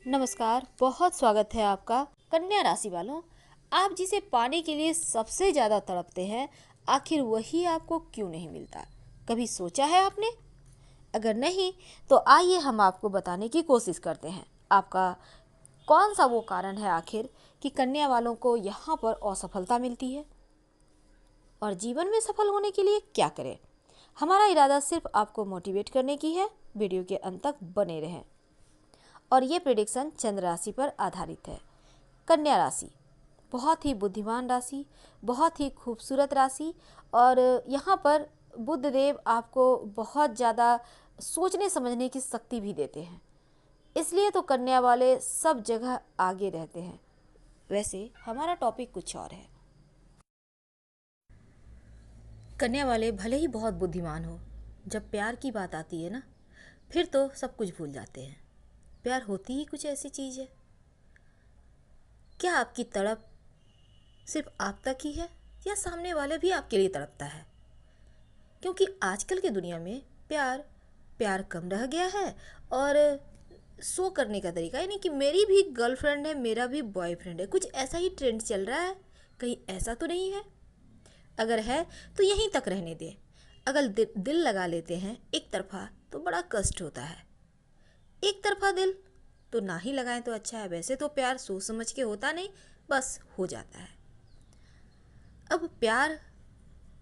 नमस्कार, बहुत स्वागत है आपका। कन्या राशि वालों, आप जिसे पाने के लिए सबसे ज़्यादा तड़पते हैं, आखिर वही आपको क्यों नहीं मिलता? कभी सोचा है आपने? अगर नहीं, तो आइए हम आपको बताने की कोशिश करते हैं। आपका कौन सा वो कारण है आखिर कि कन्या वालों को यहाँ पर असफलता मिलती है? और जीवन में सफल होने के लिए क्या करें? हमारा इरादा सिर्फ आपको मोटिवेट करने की है। वीडियो के अंत तक बने रहें। और ये प्रेडिक्शन चंद्र राशि पर आधारित है। कन्या राशि बहुत ही बुद्धिमान राशि, बहुत ही खूबसूरत राशि, और यहाँ पर बुध देव आपको बहुत ज़्यादा सोचने समझने की शक्ति भी देते हैं। इसलिए तो कन्या वाले सब जगह आगे रहते हैं। वैसे हमारा टॉपिक कुछ और है। कन्या वाले भले ही बहुत बुद्धिमान हो, जब प्यार की बात आती है ना, फिर तो सब कुछ भूल जाते हैं। प्यार होती ही कुछ ऐसी चीज़ है। क्या आपकी तड़प सिर्फ आप तक ही है, या सामने वाले भी आपके लिए तड़पता है? क्योंकि आजकल की दुनिया में प्यार प्यार कम रह गया है। और शो करने का तरीका, यानी कि मेरी भी गर्लफ्रेंड है, मेरा भी बॉयफ्रेंड है, कुछ ऐसा ही ट्रेंड चल रहा है। कहीं ऐसा तो नहीं है? अगर है तो यहीं तक रहने दें। अगर दिल लगा लेते हैं एक तरफा तो बड़ा कष्ट होता है। एक तरफा दिल तो ना ही लगाएं तो अच्छा है। वैसे तो प्यार सोच समझ के होता नहीं, बस हो जाता है। अब प्यार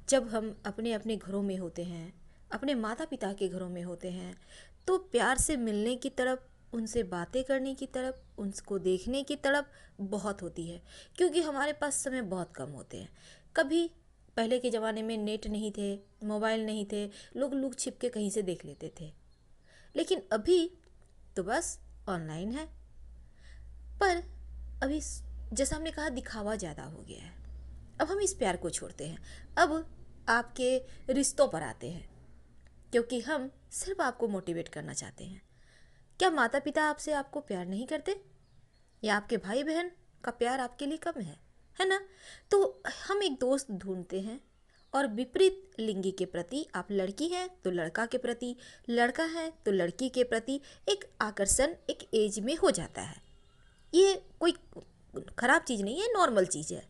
जब हम अपने अपने घरों में होते हैं, अपने माता पिता के घरों में होते हैं, तो प्यार से मिलने की तड़प, उनसे बातें करने की तड़प, उनको देखने की तड़प बहुत होती है। क्योंकि हमारे पास समय बहुत कम होते हैं। कभी पहले के ज़माने में नेट नहीं थे, मोबाइल नहीं थे, लोग लुक छिप के कहीं से देख लेते थे। लेकिन अभी तो बस ऑनलाइन है। पर अभी जैसा हमने कहा, दिखावा ज़्यादा हो गया है। अब हम इस प्यार को छोड़ते हैं। अब आपके रिश्तों पर आते हैं, क्योंकि हम सिर्फ आपको मोटिवेट करना चाहते हैं। क्या माता पिता आपसे आपको प्यार नहीं करते? या आपके भाई बहन का प्यार आपके लिए कम है ना? तो हम एक दोस्त ढूंढते हैं, और विपरीत लिंगी के प्रति, आप लड़की हैं तो लड़का के प्रति, लड़का है तो लड़की के प्रति एक आकर्षण एक एज में हो जाता है। ये कोई खराब चीज़ नहीं है, नॉर्मल चीज़ है।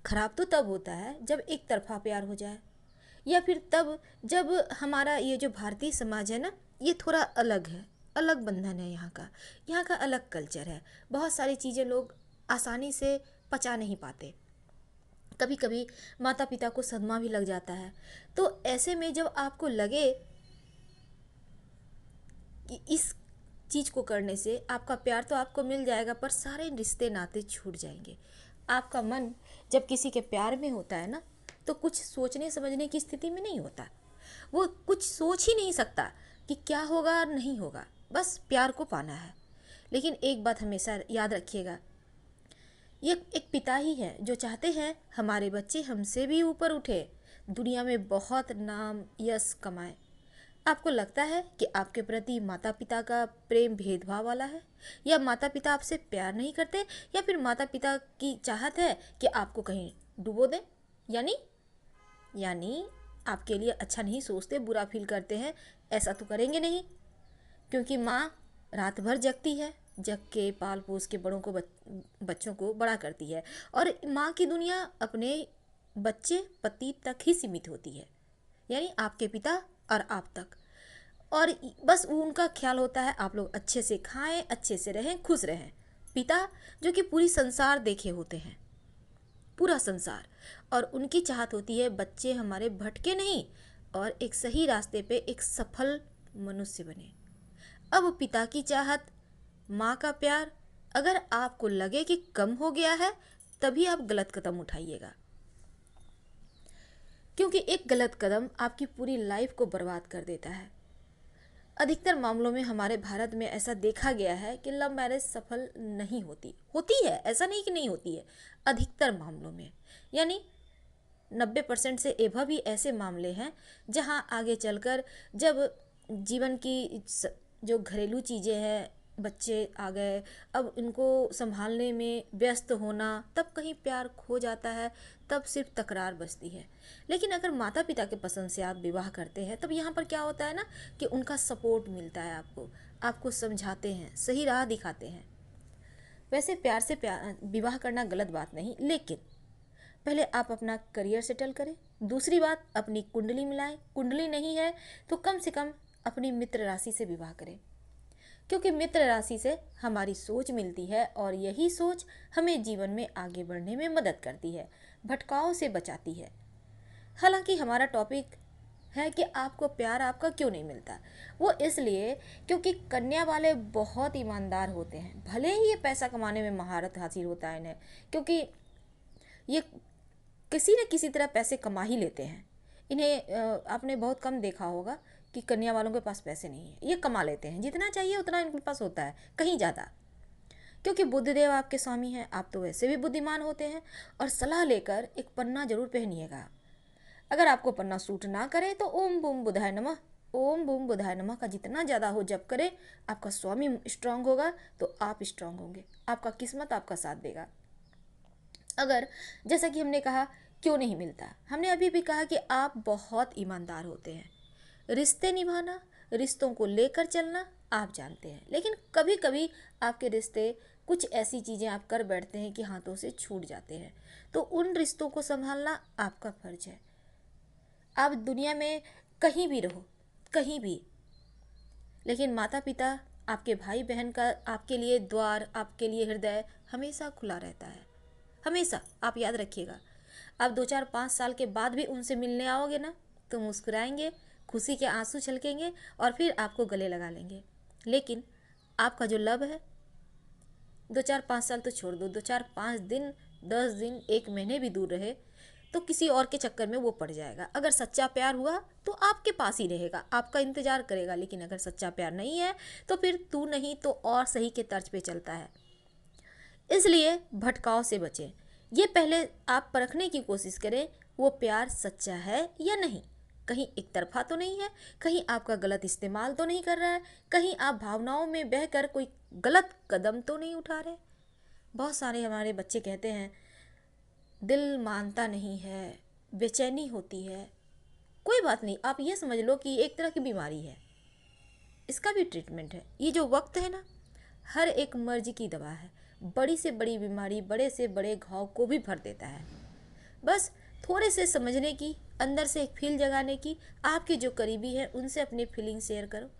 खराब तो तब होता है जब एक तरफा प्यार हो जाए, या फिर तब जब हमारा ये जो भारतीय समाज है ना, ये थोड़ा अलग है, अलग बंधन है। यहाँ का अलग कल्चर है। बहुत सारी चीज़ें लोग आसानी से पचा नहीं पाते। कभी कभी माता पिता को सदमा भी लग जाता है। तो ऐसे में जब आपको लगे कि इस चीज़ को करने से आपका प्यार तो आपको मिल जाएगा, पर सारे रिश्ते नाते छूट जाएंगे। आपका मन जब किसी के प्यार में होता है ना, तो कुछ सोचने समझने की स्थिति में नहीं होता। वो कुछ सोच ही नहीं सकता कि क्या होगा और नहीं होगा, बस प्यार को पाना है। लेकिन एक बात हमेशा याद रखिएगा, ये एक पिता ही है जो चाहते हैं हमारे बच्चे हमसे भी ऊपर उठे, दुनिया में बहुत नाम यश कमाए। आपको लगता है कि आपके प्रति माता पिता का प्रेम भेदभाव वाला है, या माता पिता आपसे प्यार नहीं करते, या फिर माता पिता की चाहत है कि आपको कहीं डुबो दें? यानी यानी आपके लिए अच्छा नहीं सोचते, बुरा फील करते हैं? ऐसा तो करेंगे नहीं, क्योंकि माँ रात भर जगती है, जग के पाल पोस के बड़ों को बच्चों को बड़ा करती है। और माँ की दुनिया अपने बच्चे पति तक ही सीमित होती है, यानी आपके पिता और आप तक। और बस उनका ख्याल होता है आप लोग अच्छे से खाएं, अच्छे से रहें, खुश रहें। पिता जो कि पूरी संसार देखे होते हैं, पूरा संसार, और उनकी चाहत होती है बच्चे हमारे भटके नहीं, और एक सही रास्ते पे एक सफल मनुष्य बने। अब पिता की चाहत, माँ का प्यार, अगर आपको लगे कि कम हो गया है, तभी आप गलत कदम उठाइएगा। क्योंकि एक गलत कदम आपकी पूरी लाइफ को बर्बाद कर देता है। अधिकतर मामलों में हमारे भारत में ऐसा देखा गया है कि लव मैरिज सफल नहीं होती। होती है, ऐसा नहीं कि नहीं होती है, अधिकतर मामलों में। यानी 90% से एभव भी ऐसे मामले हैं जहां आगे चलकर जब जीवन की जो घरेलू चीज़ें हैं, बच्चे आ गए, अब इनको संभालने में व्यस्त होना, तब कहीं प्यार खो जाता है, तब सिर्फ तकरार बचती है। लेकिन अगर माता पिता के पसंद से आप विवाह करते हैं, तब यहाँ पर क्या होता है ना कि उनका सपोर्ट मिलता है आपको, आपको समझाते हैं, सही राह दिखाते हैं। वैसे प्यार से विवाह करना गलत बात नहीं, लेकिन पहले आप अपना करियर सेटल करें। दूसरी बात, अपनी कुंडली मिलाएं। कुंडली नहीं है तो कम से कम अपनी मित्र राशि से विवाह करें, क्योंकि मित्र राशि से हमारी सोच मिलती है और यही सोच हमें जीवन में आगे बढ़ने में मदद करती है, भटकाव से बचाती है। हालांकि हमारा टॉपिक है कि आपको प्यार आपका क्यों नहीं मिलता। वो इसलिए क्योंकि कन्या वाले बहुत ईमानदार होते हैं, भले ही ये पैसा कमाने में महारत हासिल होता है इन्हें, क्योंकि ये किसी न किसी तरह पैसे कमा ही लेते हैं। इन्हें आपने बहुत कम देखा होगा कि कन्या वालों के पास पैसे नहीं है, ये कमा लेते हैं, जितना चाहिए उतना इनके पास होता है, कहीं ज़्यादा, क्योंकि बुद्धदेव आपके स्वामी हैं। आप तो वैसे भी बुद्धिमान होते हैं। और सलाह लेकर एक पन्ना जरूर पहनिएगा। अगर आपको पन्ना सूट ना करे तो ओम बूम बुधाय नमः, ओम बूम बुधाय नमः का जितना ज़्यादा हो जप करे, आपका स्वामी स्ट्रांग होगा तो आप स्ट्रांग होंगे, आपका किस्मत आपका साथ देगा। अगर जैसा कि हमने कहा क्यों नहीं मिलता, हमने अभी भी कहा कि आप बहुत ईमानदार होते हैं, रिश्ते निभाना, रिश्तों को लेकर चलना आप जानते हैं, लेकिन कभी कभी आपके रिश्ते कुछ ऐसी चीज़ें आप कर बैठते हैं कि हाथों से छूट जाते हैं, तो उन रिश्तों को संभालना आपका फर्ज है। आप दुनिया में कहीं भी रहो, कहीं भी, लेकिन माता पिता, आपके भाई बहन का आपके लिए द्वार, आपके लिए हृदय हमेशा खुला रहता है, हमेशा। आप याद रखिएगा, आप 2 4 5 साल के बाद भी उनसे मिलने आओगे ना, तो मुस्कुराएंगे, खुशी के आंसू छलकेंगे और फिर आपको गले लगा लेंगे। लेकिन आपका जो लव है, 2 4 5 साल तो छोड़ दो, 2 4 5 दिन, 10 दिन, 1 महीने भी दूर रहे तो किसी और के चक्कर में वो पड़ जाएगा। अगर सच्चा प्यार हुआ तो आपके पास ही रहेगा, आपका इंतजार करेगा। लेकिन अगर सच्चा प्यार नहीं है तो फिर तू नहीं तो और सही के तर्ज पे चलता है। इसलिए भटकाव से बचें। ये पहले आप परखने की कोशिश करें वो प्यार सच्चा है या नहीं, कहीं एक तरफा तो नहीं है, कहीं आपका गलत इस्तेमाल तो नहीं कर रहा है, कहीं आप भावनाओं में बहकर कोई गलत कदम तो नहीं उठा रहे। बहुत सारे हमारे बच्चे कहते हैं दिल मानता नहीं है, बेचैनी होती है। कोई बात नहीं, आप ये समझ लो कि एक तरह की बीमारी है, इसका भी ट्रीटमेंट है। ये जो वक्त है ना, हर एक मर्ज की दवा है। बड़ी से बड़ी बीमारी, बड़े से बड़े घाव को भी भर देता है। बस थोड़े से समझने की, अंदर से एक फील जगाने की, आपके जो करीबी है उनसे अपने फीलिंग शेयर करो।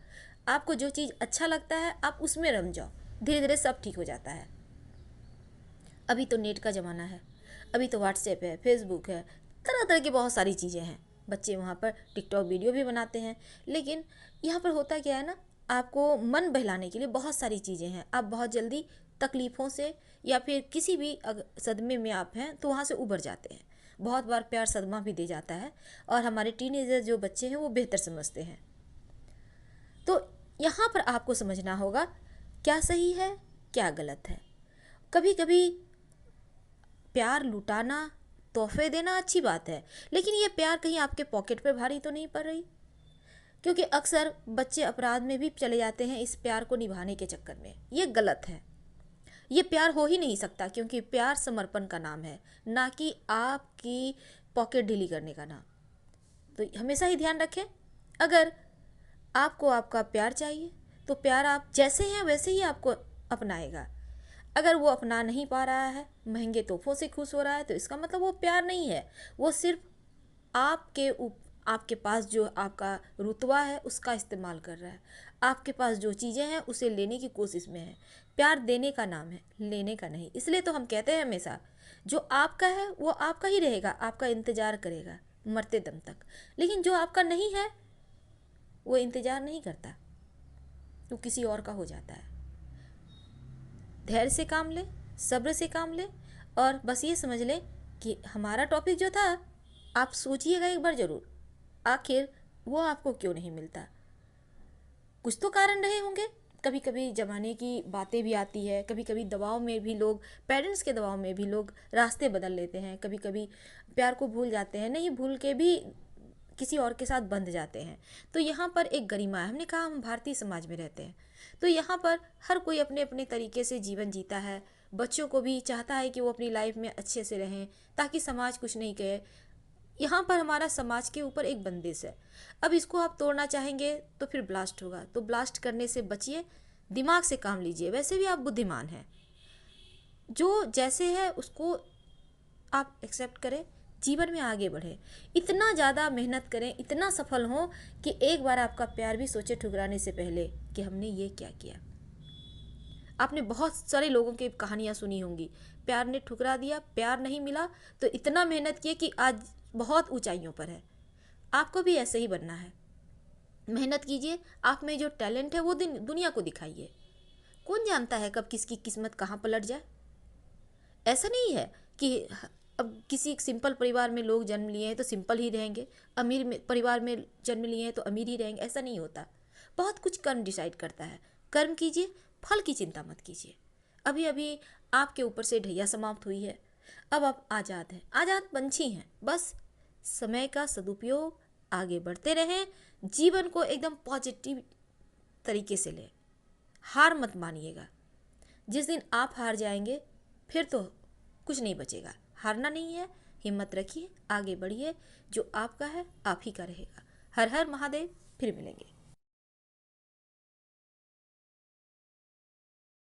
आपको जो चीज़ अच्छा लगता है आप उसमें रम जाओ, धीरे धीरे सब ठीक हो जाता है। अभी तो नेट का ज़माना है, अभी तो व्हाट्सएप है, फेसबुक है, तरह तरह की बहुत सारी चीज़ें हैं। बच्चे वहाँ पर टिकटॉक वीडियो भी बनाते हैं। लेकिन यहाँ पर होता क्या है ना, आपको मन बहलाने के लिए बहुत सारी चीज़ें हैं। आप बहुत जल्दी तकलीफ़ों से या फिर किसी भी सदमे में आप हैं तो वहाँ से उबर जाते हैं। बहुत बार प्यार सदमा भी दे जाता है और हमारे टीनेजर जो बच्चे हैं वो बेहतर समझते हैं। तो यहाँ पर आपको समझना होगा क्या सही है क्या गलत है। कभी कभी प्यार लुटाना, तोहफे देना अच्छी बात है, लेकिन ये प्यार कहीं आपके पॉकेट पे भारी तो नहीं पड़ रही, क्योंकि अक्सर बच्चे अपराध में भी चले जाते हैं इस प्यार को निभाने के चक्कर में। ये गलत है, ये प्यार हो ही नहीं सकता, क्योंकि प्यार समर्पण का नाम है, ना कि आपकी पॉकेट ढीली करने का नाम। तो हमेशा ही ध्यान रखें, अगर आपको आपका प्यार चाहिए तो प्यार आप जैसे हैं वैसे ही आपको अपनाएगा। अगर वो अपना नहीं पा रहा है, महंगे तोहफों से खुश हो रहा है, तो इसका मतलब वो प्यार नहीं है, वो सिर्फ आपके पास जो आपका रुतबा है उसका इस्तेमाल कर रहा है। आपके पास जो चीज़ें हैं उसे लेने की कोशिश में है। प्यार देने का नाम है, लेने का नहीं। इसलिए तो हम कहते हैं हमेशा जो आपका है वो आपका ही रहेगा, आपका इंतज़ार करेगा मरते दम तक। लेकिन जो आपका नहीं है वो इंतज़ार नहीं करता, वो किसी और का हो जाता है। धैर्य से काम ले, सब्र से काम ले, और बस ये समझ ले कि हमारा टॉपिक जो था, आप सोचिएगा एक बार ज़रूर, आखिर वो आपको क्यों नहीं मिलता। कुछ तो कारण रहे होंगे। कभी कभी ज़माने की बातें भी आती है, कभी कभी दबाव में भी लोग, पेरेंट्स के दबाव में भी लोग रास्ते बदल लेते हैं, कभी कभी प्यार को भूल जाते हैं। नहीं भूल के भी किसी और के साथ बंध जाते हैं। तो यहाँ पर एक गरिमा है। हमने कहा हम भारतीय समाज में रहते हैं, तो यहाँ पर हर कोई अपने अपने तरीके से जीवन जीता है। बच्चों को भी चाहता है कि वो अपनी लाइफ में अच्छे से रहें, ताकि समाज कुछ नहीं कहे। यहाँ पर हमारा समाज के ऊपर एक बंदिश है। अब इसको आप तोड़ना चाहेंगे तो फिर ब्लास्ट होगा, तो ब्लास्ट करने से बचिए, दिमाग से काम लीजिए। वैसे भी आप बुद्धिमान हैं, जो जैसे है उसको आप एक्सेप्ट करें, जीवन में आगे बढ़े, इतना ज़्यादा मेहनत करें, इतना सफल हो कि एक बार आपका प्यार भी सोचे ठुकराने से पहले कि हमने ये क्या किया। आपने बहुत सारे लोगों की कहानियाँ सुनी होंगी, प्यार ने ठुकरा दिया, प्यार नहीं मिला, तो इतना मेहनत किया कि आज बहुत ऊंचाइयों पर है। आपको भी ऐसे ही बनना है। मेहनत कीजिए, आप में जो टैलेंट है वो दुनिया को दिखाइए। कौन जानता है कब किसकी किस्मत कहाँ पलट जाए। ऐसा नहीं है कि अब किसी सिंपल परिवार में लोग जन्म लिए हैं तो सिंपल ही रहेंगे, अमीर में परिवार में जन्म लिए हैं तो अमीर ही रहेंगे, ऐसा नहीं होता। बहुत कुछ कर्म डिसाइड करता है। कर्म कीजिए, फल की चिंता मत कीजिए। अभी अभी आपके ऊपर से ढैया समाप्त हुई है, अब आप आज़ाद हैं, आज़ाद पंछी हैं। बस समय का सदुपयोग, आगे बढ़ते रहें, जीवन को एकदम पॉजिटिव तरीके से लें, हार मत मानिएगा। जिस दिन आप हार जाएंगे फिर तो कुछ नहीं बचेगा। हारना नहीं है, हिम्मत रखिए, आगे बढ़िए, जो आपका है आप ही का रहेगा। हर हर महादेव, फिर मिलेंगे।